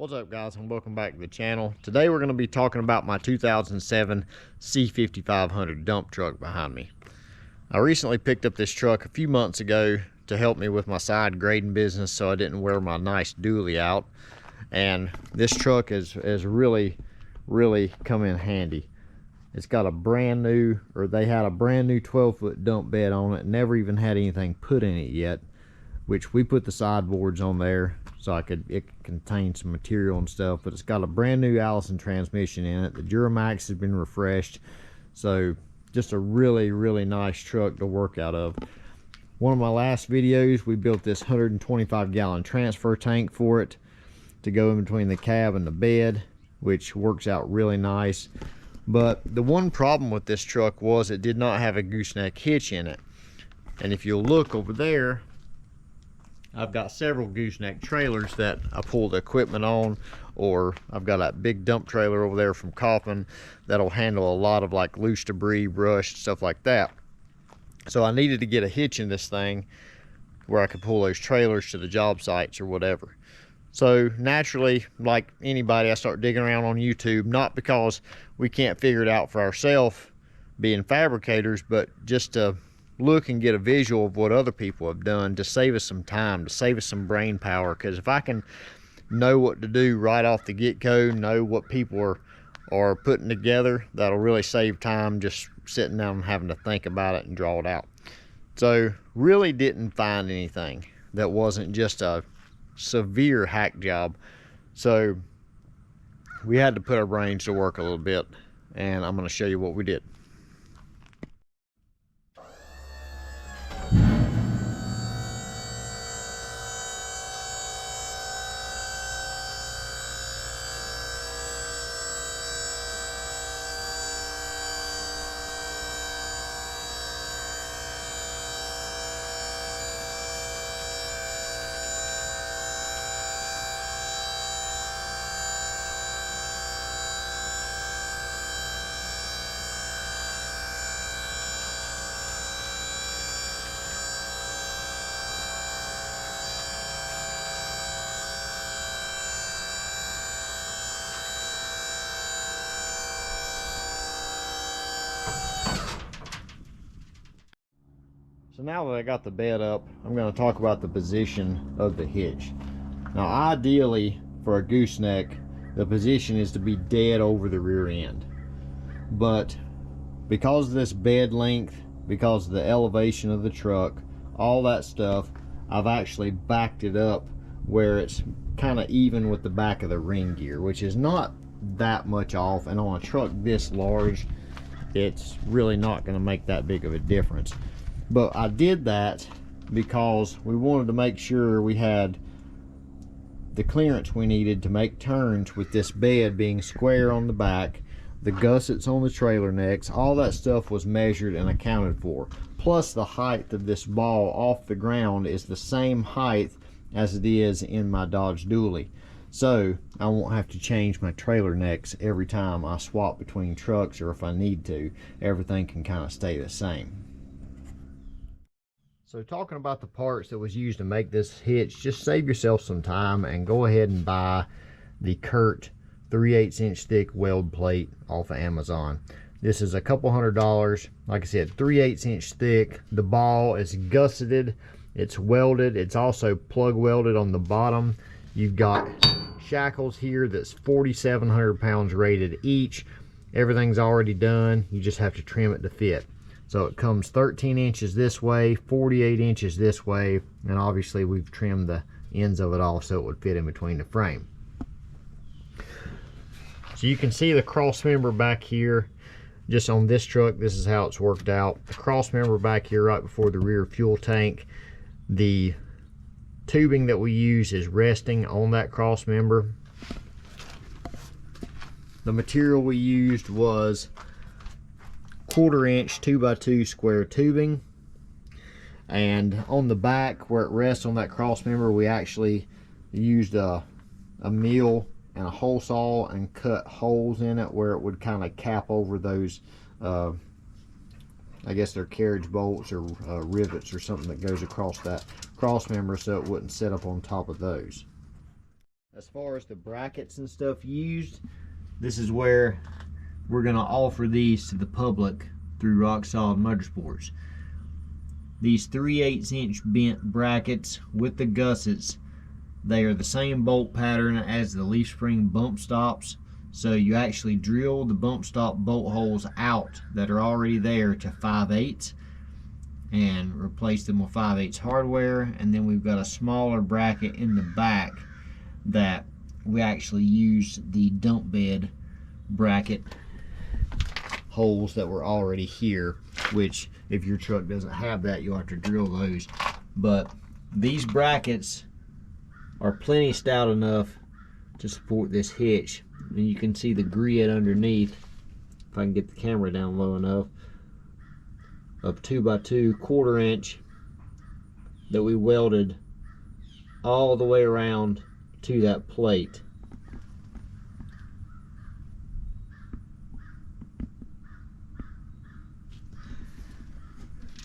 What's up, guys, and welcome back to the channel. Today we're going to be talking about my 2007 C5500 dump truck behind me. I recently picked up this truck a few months ago to help me with my side grading business so I didn't wear my nice dually out, and this truck has really come in handy. It's got a brand new, or they had a brand new 12-foot dump bed on it, never even had anything put in it yet, which we put the sideboards on there so it contained some material and stuff. But it's got a brand new Allison transmission in it. The Duramax has been refreshed, so just a really nice truck to work out of. One of my last videos, we built this 125-gallon transfer tank for it to go in between the cab and the bed, which works out really nice. But the one problem with this truck was it did not have a gooseneck hitch in it. And if you'll look over there, I've got several gooseneck trailers that I pull the equipment on, or I've got that big dump trailer over there from Coffin that'll handle a lot of like loose debris, brush, stuff like that. So I needed to get a hitch in this thing where I could pull those trailers to the job sites or whatever. So naturally, like anybody, I start digging around on YouTube, not because we can't figure it out for ourselves being fabricators, but just to look and get a visual of what other people have done to save us some time, to save us some brain power. Because if I can know what to do right off the get-go, know what people are putting together, that'll really save time just sitting down and having to think about it and draw it out. So really didn't find anything that wasn't just a severe hack job. So we had to put our brains to work a little bit, and I'm going to show you what we did. So now that I got the bed up, I'm going to talk about the position of the hitch. Now ideally for a gooseneck, the position is to be dead over the rear end. But because of this bed length, because of the elevation of the truck, all that stuff, I've actually backed it up where it's kind of even with the back of the ring gear, which is not that much off. And on a truck this large, it's really not going to make that big of a difference. But I did that because we wanted to make sure we had the clearance we needed to make turns with this bed being square on the back, the gussets on the trailer necks, all that stuff was measured and accounted for. Plus the height of this ball off the ground is the same height as it is in my Dodge Dually. So I won't have to change my trailer necks every time I swap between trucks, or if I need to, everything can kind of stay the same. So talking about the parts that was used to make this hitch, just save yourself some time and go ahead and buy the Kurt 3/8 inch thick weld plate off of Amazon. This is a couple $100. Like I said, 3/8 inch thick. The ball is gusseted, it's welded, it's also plug welded on the bottom. You've got shackles here that's 4,700 pounds rated each. Everything's already done, you just have to trim it to fit. So it comes 13 inches this way, 48 inches this way, and obviously we've trimmed the ends of it all so it would fit in between the frame. So you can see the cross member back here. Just on this truck, this is how it's worked out. The cross member back here right before the rear fuel tank. The tubing that we use is resting on that cross member. The material we used was 1/4 inch 2x2 square tubing, and on the back where it rests on that cross member, we actually used a mill and a hole saw and cut holes in it where it would kind of cap over those I guess they're carriage bolts or rivets or something that goes across that cross member so it wouldn't sit up on top of those. As far as the brackets and stuff used, this is where we're going to offer these to the public through Rock Solid Motorsports. These 3/8 inch bent brackets with the gussets, they are the same bolt pattern as the leaf spring bump stops. So you actually drill the bump stop bolt holes out that are already there to 5/8 and replace them with 5/8 hardware. And then we've got a smaller bracket in the back that we actually use the dump bed bracket holes that were already here, which if your truck doesn't have that, you'll have to drill those. But these brackets are plenty stout enough to support this hitch. And you can see the grid underneath, if I can get the camera down low enough, of 2x2 1/4 inch that we welded all the way around to that plate.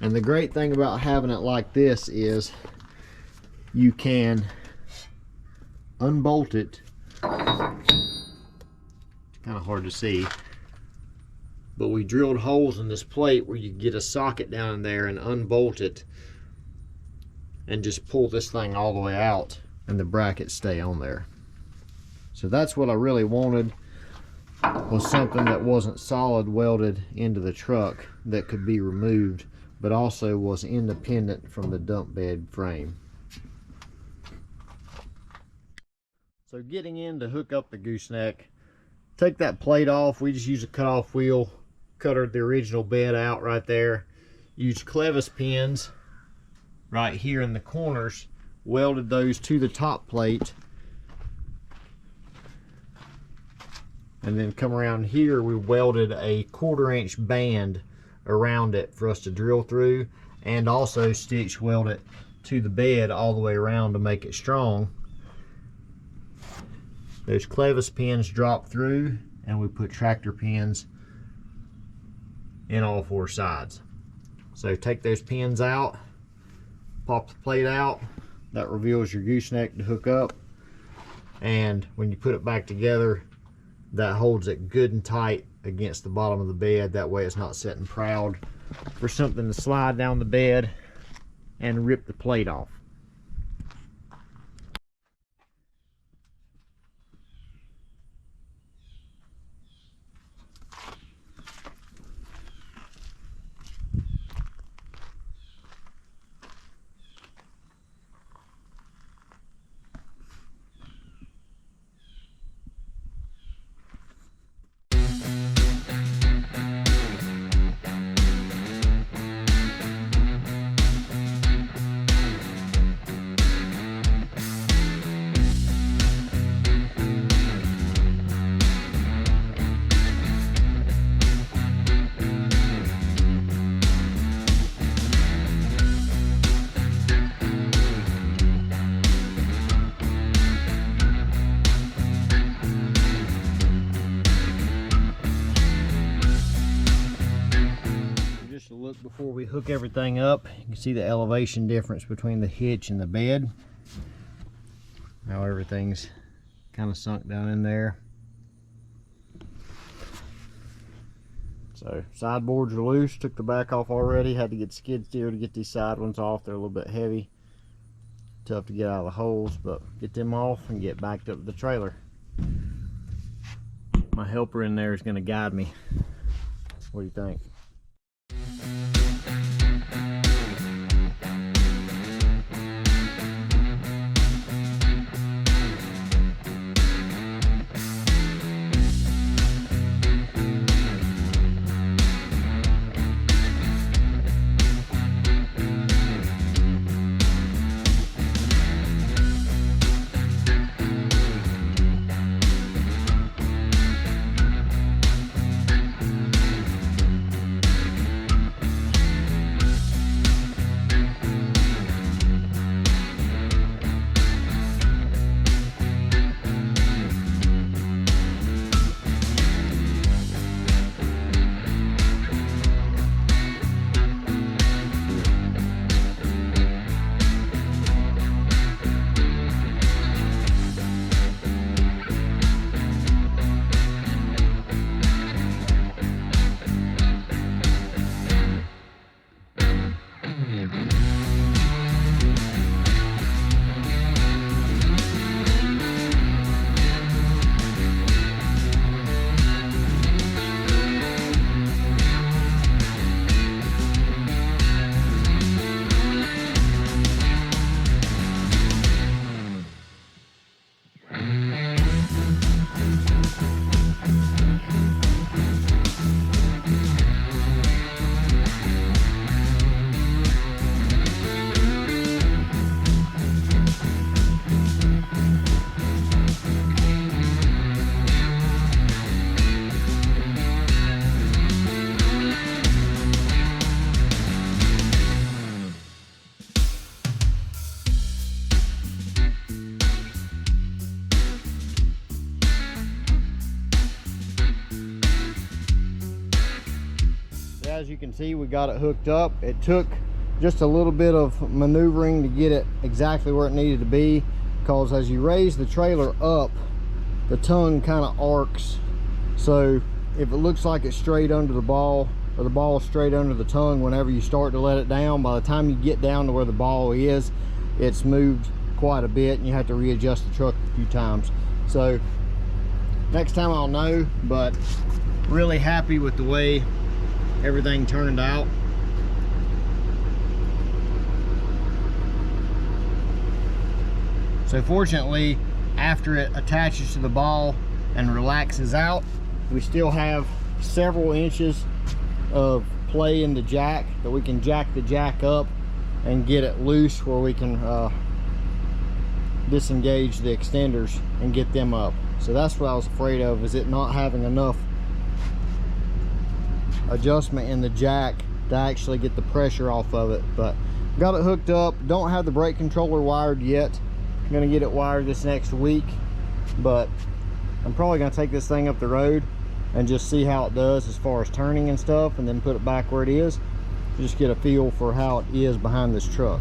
And the great thing about having it like this is you can unbolt it. It's kind of hard to see, but we drilled holes in this plate where you get a socket down in there and unbolt it and just pull this thing all the way out and the brackets stay on there. So that's what I really wanted, was something that wasn't solid welded into the truck that could be removed, but also was independent from the dump bed frame. So getting in to hook up the gooseneck, take that plate off. We just use a cutoff wheel, cut the original bed out right there. Use clevis pins right here in the corners, welded those to the top plate. And then come around here, we welded a 1/4 inch band around it for us to drill through, and also stitch weld it to the bed all the way around to make it strong. Those clevis pins drop through, and we put tractor pins in all 4 sides. So take those pins out, pop the plate out, that reveals your gooseneck to hook up, and when you put it back together, that holds it good and tight against the bottom of the bed. That way it's not sitting proud for something to slide down the bed and rip the plate off. Look before we hook everything up, you can see the elevation difference between the hitch and the bed. Now everything's kind of sunk down in there. So side boards are loose, took the back off already, had to get skid steer to get these side ones off. They're a little bit heavy, tough to get out of the holes, but get them off and get backed up to the trailer. My helper in there is going to guide me. What do you think? As you can see, we got it hooked up. It took just a little bit of maneuvering to get it exactly where it needed to be, because as you raise the trailer up, the tongue kind of arcs. So if it looks like it's straight under the ball, or the ball straight under the tongue, whenever you start to let it down, by the time you get down to where the ball is, it's moved quite a bit and you have to readjust the truck a few times. So next time I'll know, but really happy with the way everything turned out. So fortunately, after it attaches to the ball and relaxes out, we still have several inches of play in the jack that we can jack the jack up and get it loose where we can disengage the extenders and get them up. So that's what I was afraid of, is it not having enough adjustment in the jack to actually get the pressure off of it. But got it hooked up. Don't have the brake controller wired yet. I'm gonna get it wired this next week, but I'm probably gonna take this thing up the road and just see how it does as far as turning and stuff, and then put it back where it is, just get a feel for how it is behind this truck.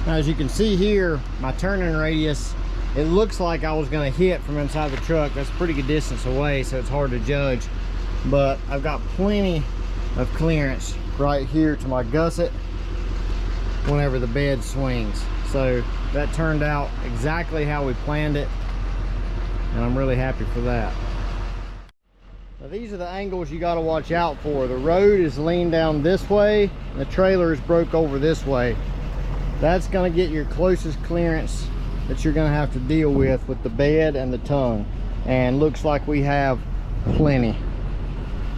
Now, as you can see here, my turning radius, it looks like I was going to hit from inside the truck. That's a pretty good distance away, so it's hard to judge. But I've got plenty of clearance right here to my gusset whenever the bed swings. So that turned out exactly how we planned it, and I'm really happy for that. Now, these are the angles you got to watch out for. The road is leaned down this way, and the trailer is broke over this way. That's going to get your closest clearance that you're going to have to deal with the bed and the tongue, and looks like we have plenty.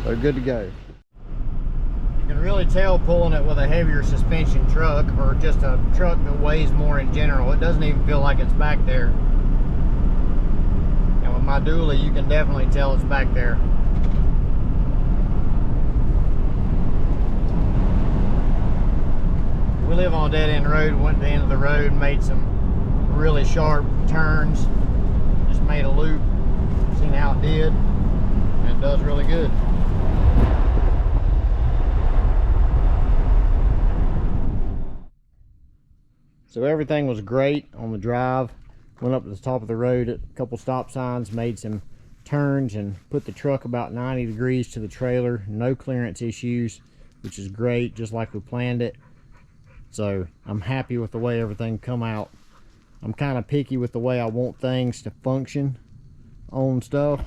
They're good to go. You can really tell pulling it with a heavier suspension truck, or just a truck that weighs more in general. It doesn't even feel like it's back there. And with my dually, you can definitely tell it's back there. We live on a dead-end road. Went to the end of the road, made some really sharp turns, just made a loop, seen how it did, and it does really good. So everything was great on the drive. Went up to the top of the road at a couple stop signs, made some turns, and put the truck about 90 degrees to the trailer. No clearance issues, which is great, just like we planned it. So I'm happy with the way everything come out. I'm kind of picky with the way I want things to function on stuff.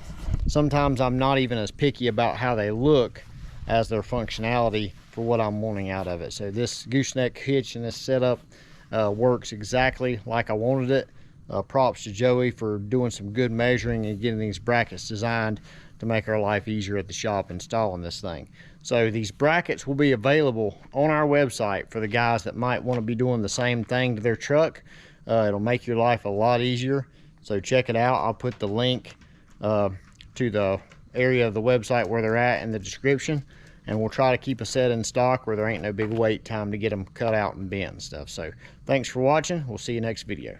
Sometimes I'm not even as picky about how they look as their functionality for what I'm wanting out of it. So this gooseneck hitch and this setup works exactly like I wanted it. Props to Joey for doing some good measuring and getting these brackets designed to make our life easier at the shop installing this thing. So these brackets will be available on our website for the guys that might want to be doing the same thing to their truck. It'll make your life a lot easier. So check it out. I'll put the link to the area of the website where they're at in the description, and we'll try to keep a set in stock where there ain't no big wait time to get them cut out and bent and stuff. So thanks for watching. We'll see you next video.